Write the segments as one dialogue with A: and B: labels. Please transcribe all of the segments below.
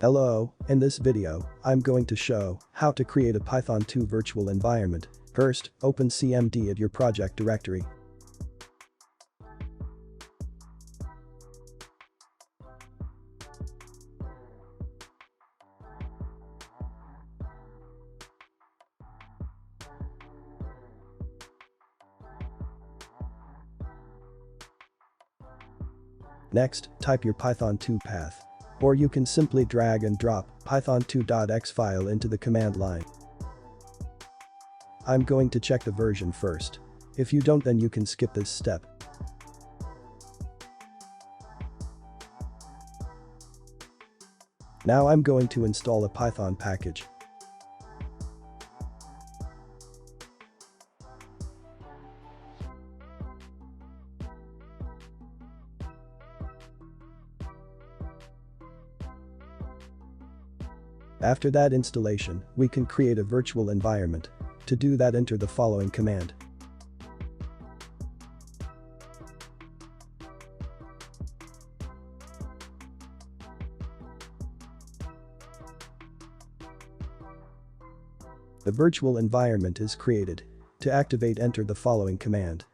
A: Hello, in this video, I'm going to show how to create a Python 2 virtual environment. First, open cmd at your project directory. Next, type your Python 2 path. Or you can simply drag and drop python2.exe file into the command line. I'm going to check the version first. If you don't, then you can skip this step. Now I'm going to install a Python package. After that installation, we can create a virtual environment. To do that, enter the following command. The virtual environment is created. To activate, enter the following command.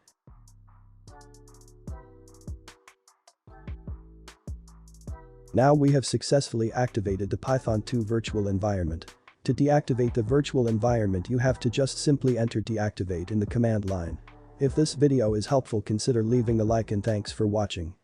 A: Now we have successfully activated the Python 2 virtual environment. To deactivate the virtual environment, you have to just simply enter deactivate in the command line. If this video is helpful, consider leaving a like and thanks for watching.